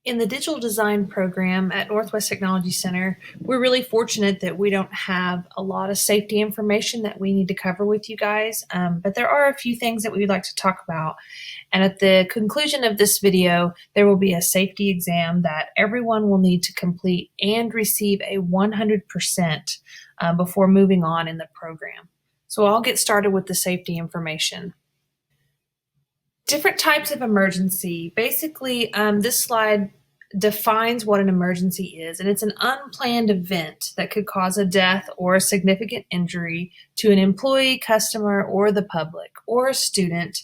In the digital design program at Northwest Technology Center, we're really fortunate that we don't have a lot of safety information that we need to cover with you guys, but there are a few things that we would like to talk about. And at the conclusion of this video, there will be a safety exam that everyone will need to complete and receive a 100% before moving on in the program. So I'll get started with the safety information. Different types of emergency. Basically, this slide defines what an emergency is, and it's an unplanned event that could cause a death or a significant injury to an employee, customer, or the public, or a student.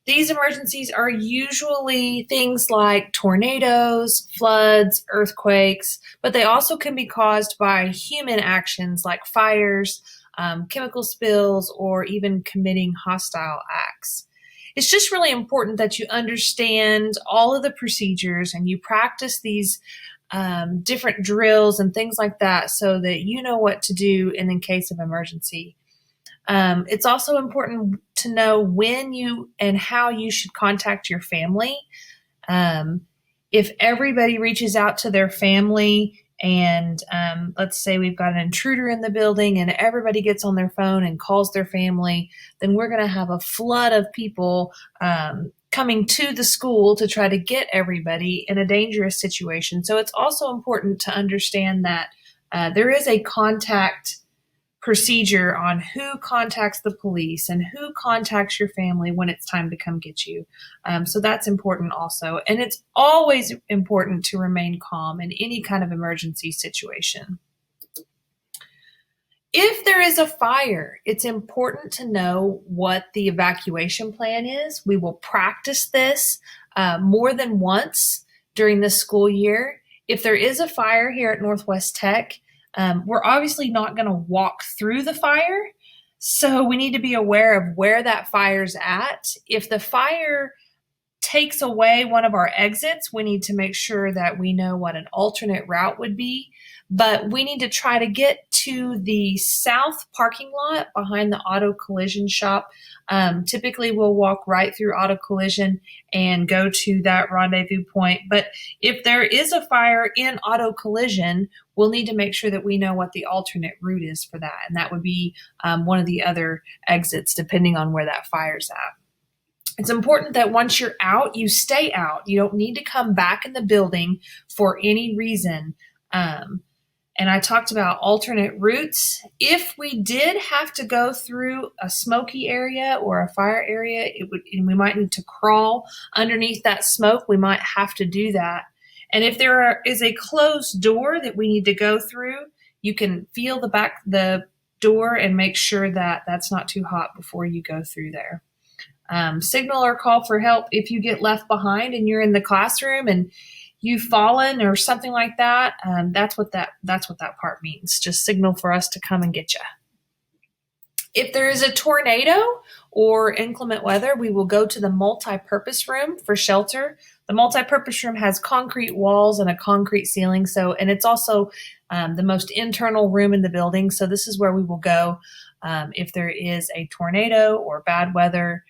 These emergencies are usually things like tornadoes, floods, earthquakes, but they also can be caused by human actions like fires, chemical spills, or even committing hostile acts. It's just really important that you understand all of the procedures and you practice these different drills and things like that so that you know what to do in case of emergency. It's also important to know when you and how you should contact your family. If everybody reaches out to their family and let's say we've got an intruder in the building and everybody gets on their phone and calls their family, then we're going to have a flood of people coming to the school to try to get everybody in a dangerous situation. So it's also important to understand that there is a contact procedure on who contacts the police and who contacts your family when it's time to come get you. So that's important also. And it's always important to remain calm in any kind of emergency situation. If there is a fire, it's important to know what the evacuation plan is. We will practice this more than once during the school year. If there is a fire here at Northwest Tech, we're obviously not going to walk through the fire, so we need to be aware of where that fire's at. If the fire takes away one of our exits, we need to make sure that we know what an alternate route would be. But we need to try to get to the south parking lot behind the auto collision shop. Typically, we'll walk right through auto collision and go to that rendezvous point. But if there is a fire in auto collision, we'll need to make sure that we know what the alternate route is for that. And that would be one of the other exits, depending on where that fire's at. It's important that once you're out, you stay out. You don't need to come back in the building for any reason. And I talked about alternate routes. If we did have to go through a smoky area or a fire area, and we might need to crawl underneath that smoke, we might have to do that. And if there is a closed door that we need to go through, you can feel the door and make sure that that's not too hot before you go through there. Signal or call for help if you get left behind and you're in the classroom and you've fallen or something like that. That's what that part means. Just signal for us to come and get you. If there is a tornado or inclement weather, we will go to the multi-purpose room for shelter. The multi-purpose room has concrete walls and a concrete ceiling. And it's also the most internal room in the building. So this is where we will go if there is a tornado or bad weather.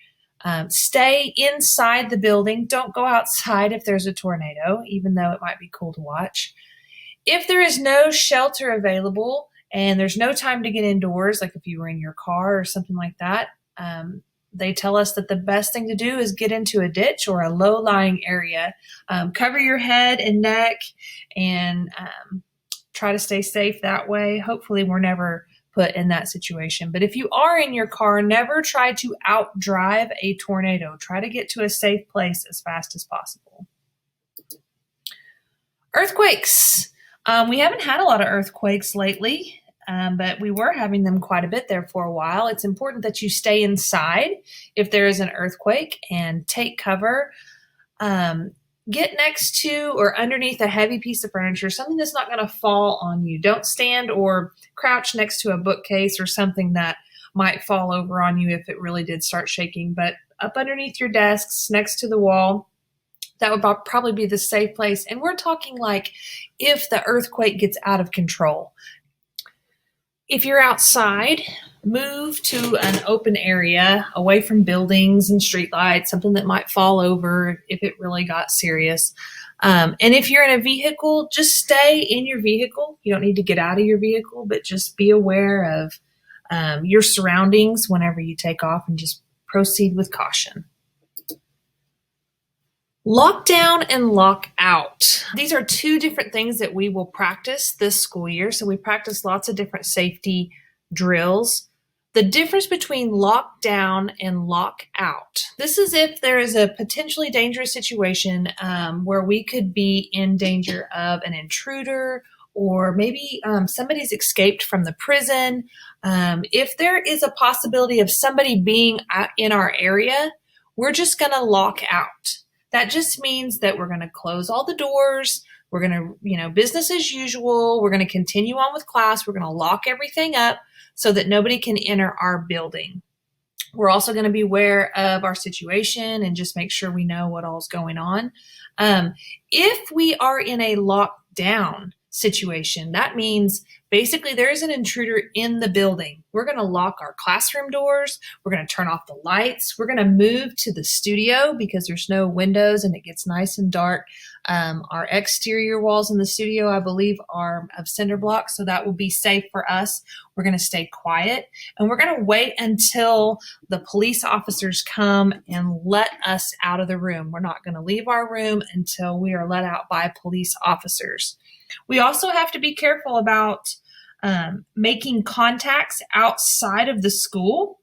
Stay inside the building. Don't go outside if there's a tornado, even though it might be cool to watch. If there is no shelter available and there's no time to get indoors, like if you were in your car or something like that, they tell us that the best thing to do is get into a ditch or a low-lying area. Cover your head and neck and try to stay safe that way. Hopefully we're never put in that situation. But if you are in your car, never try to outdrive a tornado. Try to get to a safe place as fast as possible. Earthquakes. We haven't had a lot of earthquakes lately, but we were having them quite a bit there for a while. It's important that you stay inside if there is an earthquake and take cover. Get next to or underneath a heavy piece of furniture, something that's not going to fall on you. Don't stand or crouch next to a bookcase or something that might fall over on you if it really did start shaking. But up underneath your desks, next to the wall, that would probably be the safe place. And we're talking like if the earthquake gets out of control. If you're outside, move to an open area away from buildings and streetlights, something that might fall over if it really got serious. And if you're in a vehicle, just stay in your vehicle. You don't need to get out of your vehicle, but just be aware of your surroundings whenever you take off, and just proceed with caution. Lockdown and lockout. These are two different things that we will practice this school year. So we practice lots of different safety drills. The difference between lockdown and lockout. This is if there is a potentially dangerous situation where we could be in danger of an intruder, or maybe somebody's escaped from the prison. If there is a possibility of somebody being in our area, we're just going to lock out. That just means that we're going to close all the doors. We're going to, business as usual. We're going to continue on with class. We're going to lock everything up so that nobody can enter our building. We're also going to be aware of our situation and just make sure we know what all's going on. If we are in a lockdown situation, that means basically there is an intruder in the building. We're going to lock our classroom doors. We're going to turn off the lights. We're going to move to the studio because there's no windows and it gets nice and dark. Our exterior walls in the studio, I believe, are of cinder blocks, so that will be safe for us. We're going to stay quiet, and we're going to wait until the police officers come and let us out of the room. We're not going to leave our room until we are let out by police officers. We also have to be careful about making contacts outside of the school.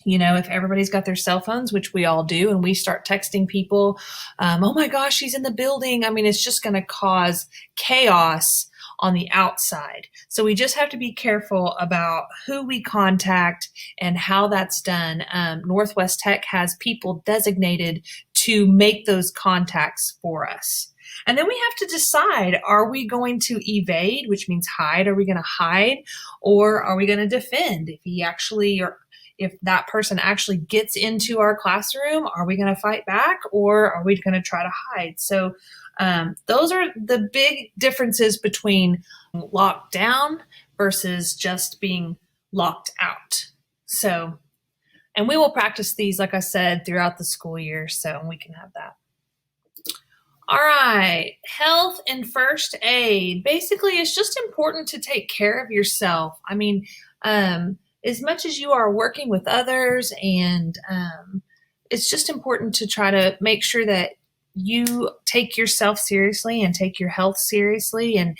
If everybody's got their cell phones, which we all do, and we start texting people, oh my gosh, she's in the building. It's just going to cause chaos on the outside. So we just have to be careful about who we contact and how that's done. Northwest Tech has people designated to make those contacts for us. And then we have to decide, are we going to evade, which means hide? Are we going to hide, or are we going to defend? If that person actually gets into our classroom, are we going to fight back, or are we going to try to hide? So those are the big differences between locked down versus just being locked out. So, and we will practice these, like I said, throughout the school year, so we can have that. All right, health and first aid. Basically, it's just important to take care of yourself. As much as you are working with others, and it's just important to try to make sure that you take yourself seriously and take your health seriously. And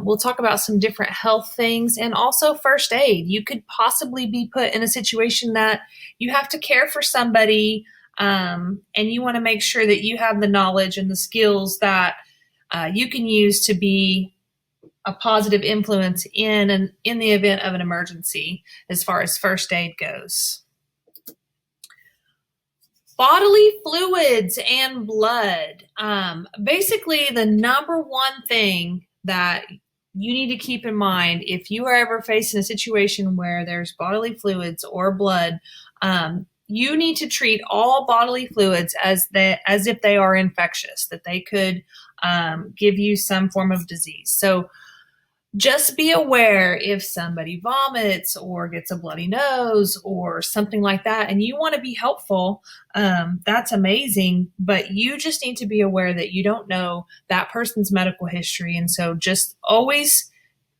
we'll talk about some different health things, and also first aid. You could possibly be put in a situation that you have to care for somebody, and you want to make sure that you have the knowledge and the skills that you can use to be a positive influence in the event of an emergency as far as first aid goes. Bodily fluids and blood. Basically, the number one thing that you need to keep in mind if you are ever facing a situation where there's bodily fluids or blood, you need to treat all bodily fluids as if they are infectious, that they could give you some form of disease. So just be aware if somebody vomits or gets a bloody nose or something like that, and you want to be helpful, that's amazing, but you just need to be aware that you don't know that person's medical history. And so just always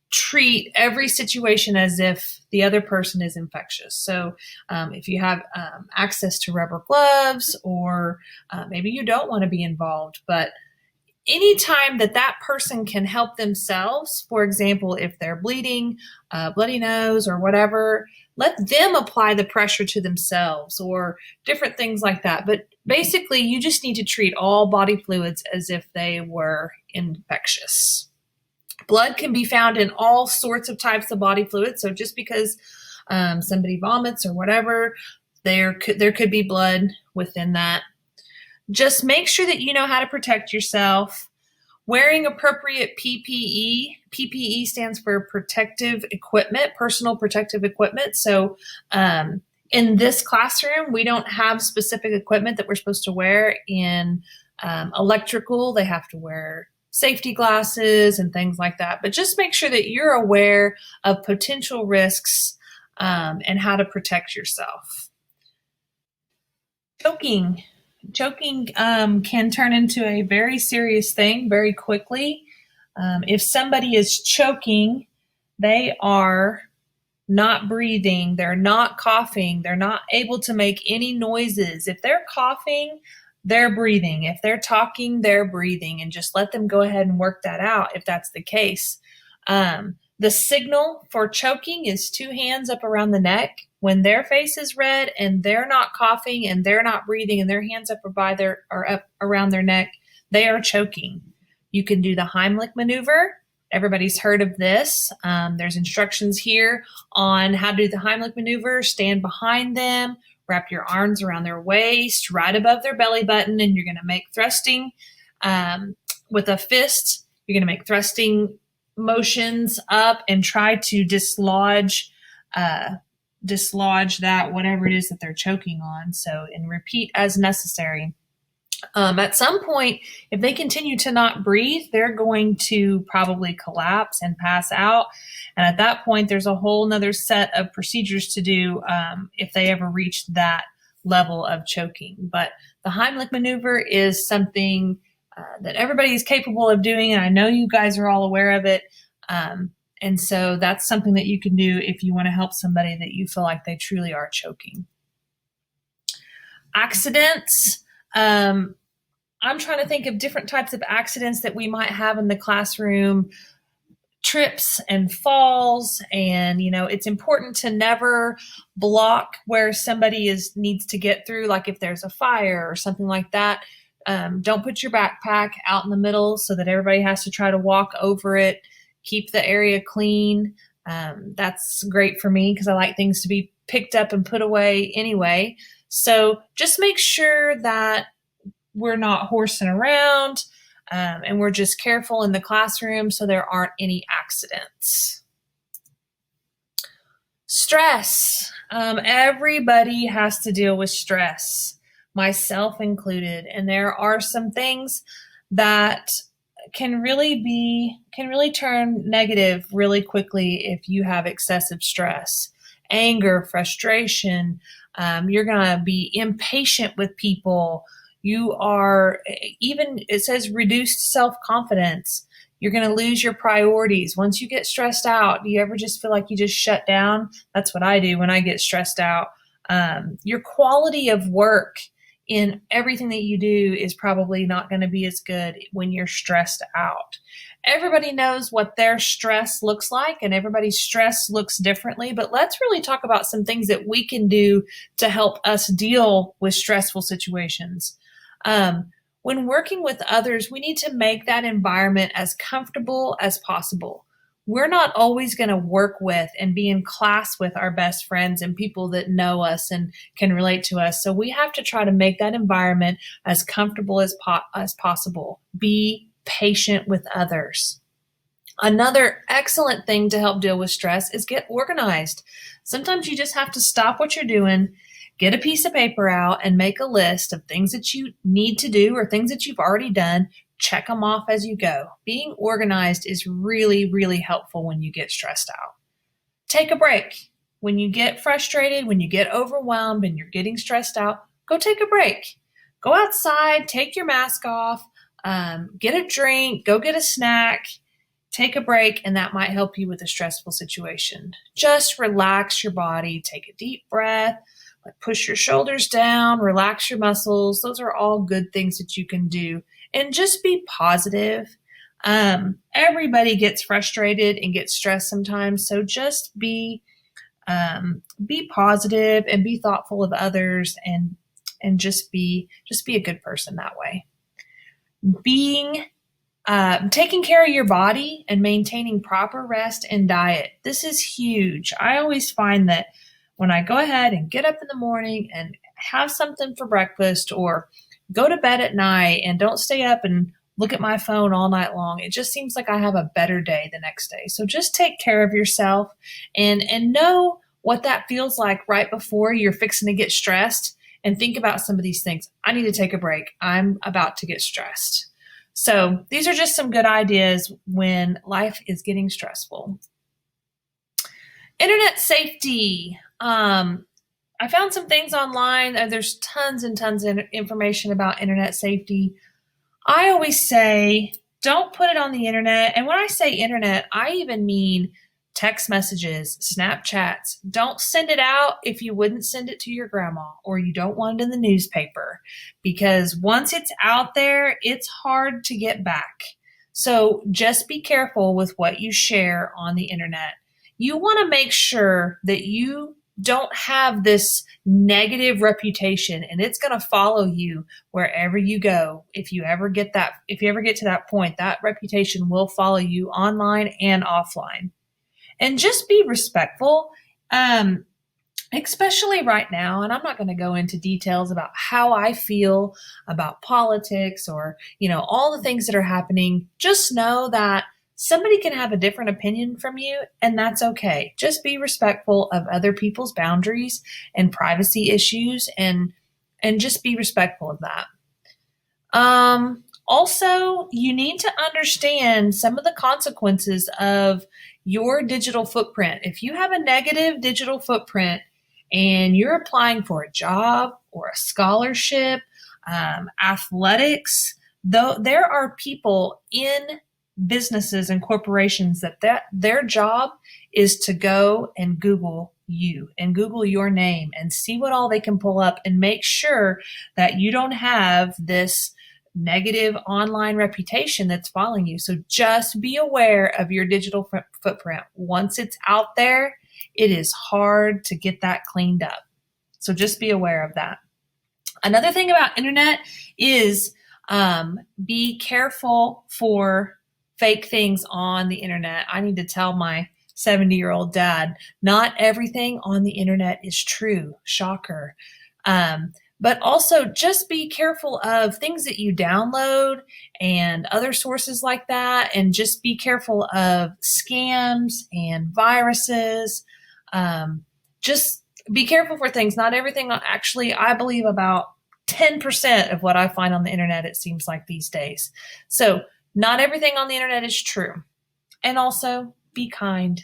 treat every situation as if the other person is infectious. So if you have access to rubber gloves, or maybe you don't want to be involved, but anytime that person can help themselves, for example, if they're bleeding, bloody nose or whatever, let them apply the pressure to themselves or different things like that. But basically, you just need to treat all body fluids as if they were infectious. Blood can be found in all sorts of types of body fluids. So just because somebody vomits or whatever, there could be blood within that. Just make sure that you know how to protect yourself. Wearing appropriate PPE. PPE stands for protective equipment, personal protective equipment. So in this classroom, we don't have specific equipment that we're supposed to wear. In electrical, they have to wear safety glasses and things like that. But just make sure that you're aware of potential risks and how to protect yourself. Choking. Choking can turn into a very serious thing very quickly. If somebody is choking, they are not breathing, they're not coughing, they're not able to make any noises. If they're coughing, they're breathing. If they're talking, they're breathing, and just let them go ahead and work that out if that's the case. The signal for choking is 2 hands up around the neck. When their face is red and they're not coughing and they're not breathing and their hands up around their neck, they are choking. You can do the Heimlich maneuver. Everybody's heard of this. There's instructions here on how to do the Heimlich maneuver. Stand behind them, wrap your arms around their waist, right above their belly button, and you're going to make thrusting with a fist. You're going to make thrusting motions up and try to dislodge that, whatever it is that they're choking on. So, and repeat as necessary. At some point, if they continue to not breathe, they're going to probably collapse and pass out. And at that point, there's a whole nother set of procedures to do if they ever reach that level of choking. But the Heimlich maneuver is something that everybody is capable of doing, and I know you guys are all aware of it. And so that's something that you can do if you want to help somebody that you feel like they truly are choking. Accidents. I'm trying to think of different types of accidents that we might have in the classroom. Trips and falls, and it's important to never block where somebody needs to get through, like if there's a fire or something like that. Don't put your backpack out in the middle so that everybody has to try to walk over it. Keep the area clean. That's great for me because I like things to be picked up and put away anyway. So just make sure that we're not horsing around and we're just careful in the classroom so there aren't any accidents. Stress. Everybody has to deal with stress, myself included. And there are some things that can really turn negative really quickly if you have excessive stress. Anger, frustration. You're going to be impatient with people. You are it says reduced self-confidence. You're going to lose your priorities. Once you get stressed out, do you ever just feel like you just shut down? That's what I do when I get stressed out. Your quality of work in everything that you do is probably not going to be as good when you're stressed out. Everybody knows what their stress looks like, and everybody's stress looks differently, but let's really talk about some things that we can do to help us deal with stressful situations. When working with others, we need to make that environment as comfortable as possible. We're not always going to work with and be in class with our best friends and people that know us and can relate to us. So we have to try to make that environment as comfortable as possible. Be patient with others. Another excellent thing to help deal with stress is get organized. Sometimes you just have to stop what you're doing, get a piece of paper out, and make a list of things that you need to do or things that you've already done. Check them off as you go. Being organized is really, really helpful when you get stressed out. Take a break. When you get frustrated, when you get overwhelmed and you're getting stressed out, go take a break. Go outside, take your mask off, get a drink, go get a snack, take a break, and that might help you with a stressful situation. Just relax your body, take a deep breath, push your shoulders down, relax your muscles. Those are all good things that you can do. And just be positive. Everybody gets frustrated and gets stressed sometimes. So just be positive and be thoughtful of others and just be a good person that way. Taking care of your body and maintaining proper rest and diet. This is huge. I always find that when I go ahead and get up in the morning and have something for breakfast or go to bed at night and don't stay up and look at my phone all night long, it just seems like I have a better day the next day. So just take care of yourself and know what that feels like right before you're fixing to get stressed, and think about some of these things. I need to take a break. I'm about to get stressed. So these are just some good ideas when life is getting stressful. Internet safety. I found some things online. There's tons and tons of information about internet safety. I always say, don't put it on the internet. And when I say internet, I even mean text messages, Snapchats. Don't send it out if you wouldn't send it to your grandma or you don't want it in the newspaper, because once it's out there, it's hard to get back. So just be careful with what you share on the internet. You want to make sure that you don't have this negative reputation, and it's going to follow you wherever you go. If you ever get to that point, that reputation will follow you online and offline. And just be respectful, especially right now. And I'm not going to go into details about how I feel about politics or, all the things that are happening. Just know that somebody can have a different opinion from you, and that's okay. Just be respectful of other people's boundaries and privacy issues, and just be respectful of that. Also, you need to understand some of the consequences of your digital footprint. If you have a negative digital footprint and you're applying for a job or a scholarship, athletics, though there are people in businesses and corporations that their job is to go and Google you and Google your name and see what all they can pull up and make sure that you don't have this negative online reputation that's following you. So just be aware of your digital footprint. Once it's out there, it is hard to get that cleaned up. So just be aware of that. Another thing about internet is be careful for fake things on the internet. I need to tell my 70-year-old dad, not everything on the internet is true. Shocker. But also just be careful of things that you download and other sources like that. And just be careful of scams and viruses. Just be careful for things. Not everything, actually, I believe about 10% of what I find on the internet, it seems like these days. So not everything on the internet is true. And also be kind.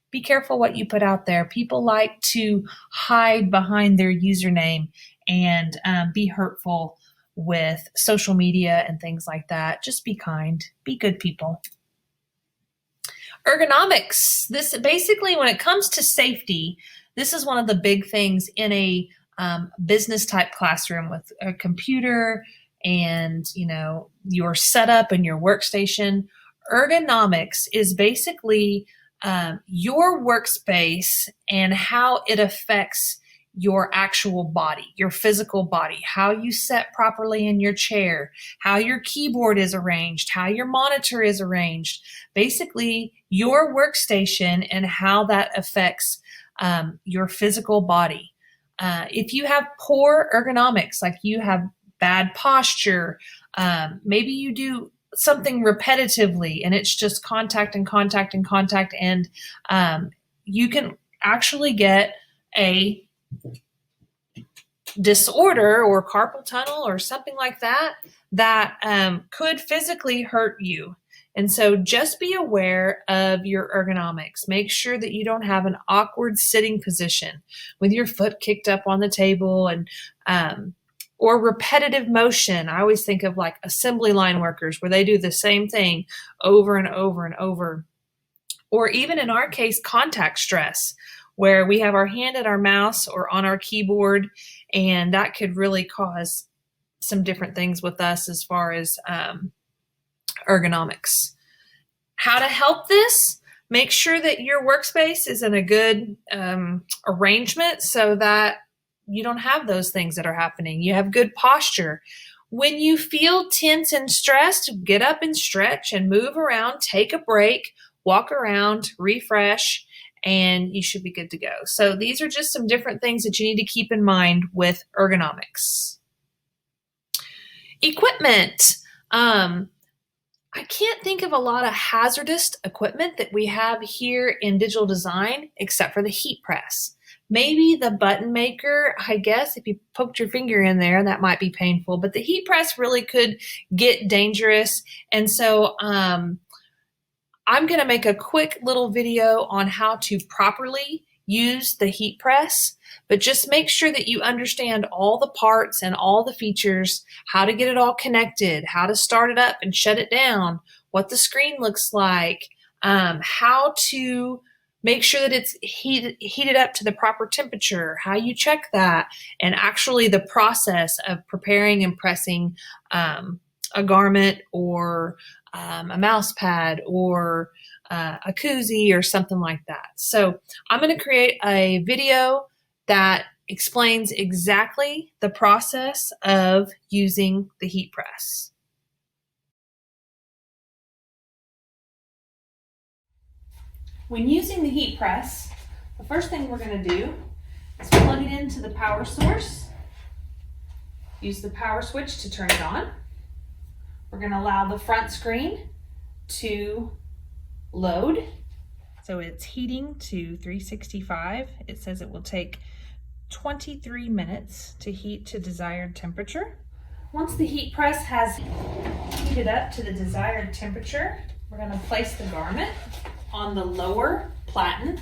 Be careful what you put out there. People like to hide behind their username and be hurtful with social media and things like that. Just be kind. Be good people. Ergonomics. This basically, when it comes to safety, this is one of the big things in a business type classroom with a computer and your setup and your workstation. Ergonomics is basically your workspace and how it affects your actual body, your physical body, how you sit properly in your chair, how your keyboard is arranged, how your monitor is arranged, basically your workstation and how that affects your physical body. If you have poor ergonomics, like you have bad posture, maybe you do something repetitively and it's just contact and contact and contact, and you can actually get a disorder or carpal tunnel or something like that could physically hurt you. And so just be aware of your ergonomics. Make sure that you don't have an awkward sitting position with your foot kicked up on the table and or repetitive motion. I always think of like assembly line workers where they do the same thing over and over and over. Or even in our case, contact stress, where we have our hand at our mouse or on our keyboard, and that could really cause some different things with us as far as ergonomics. How to help this? Make sure that your workspace is in a good arrangement so that you don't have those things that are happening. You have good posture. When you feel tense and stressed, get up and stretch and move around, take a break, walk around, refresh, and you should be good to go. So these are just some different things that you need to keep in mind with ergonomics. Equipment. I can't think of a lot of hazardous equipment that we have here in digital design except for the heat press. Maybe the button maker, I guess if you poked your finger in there, that might be painful, but the heat press really could get dangerous. And so I'm going to make a quick little video on how to properly use the heat press, but just make sure that you understand all the parts and all the features, how to get it all connected, how to start it up and shut it down, what the screen looks like, how to make sure that it's heated up to the proper temperature, how you check that, and actually the process of preparing and pressing a garment or a mouse pad or a koozie or something like that. So I'm going to create a video that explains exactly the process of using the heat press. When using the heat press, the first thing we're going to do is plug it into the power source. Use the power switch to turn it on. We're going to allow the front screen to load. So it's heating to 365. It says it will take 23 minutes to heat to desired temperature. Once the heat press has heated up to the desired temperature, we're going to place the garment on the lower platen.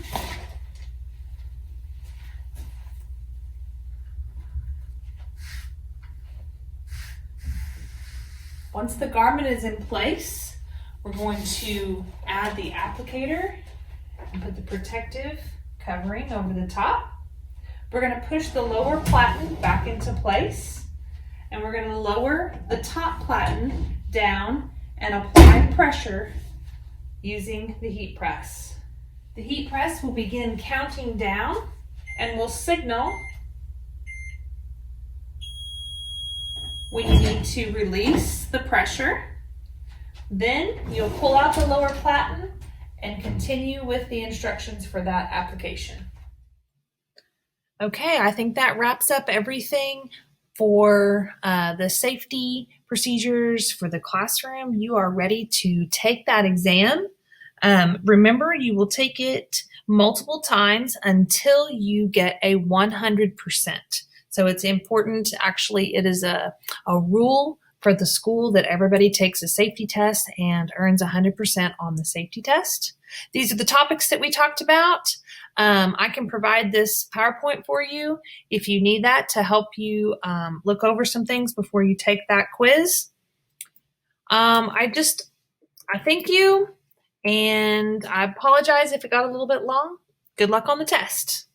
Once the garment is in place, we're going to add the applicator and put the protective covering over the top. We're going to push the lower platen back into place, and we're going to lower the top platen down and apply pressure using the heat press. The heat press will begin counting down and will signal when you need to release the pressure. Then you'll pull out the lower platen and continue with the instructions for that application. Okay, I think that wraps up everything for the safety procedures for the classroom. You are ready to take that exam. Remember, you will take it multiple times until you get a 100%. So it's important, actually, it is a rule for the school that everybody takes a safety test and earns 100% on the safety test. These are the topics that we talked about. I can provide this PowerPoint for you if you need that to help you look over some things before you take that quiz. I thank you, and I apologize if it got a little bit long. Good luck on the test.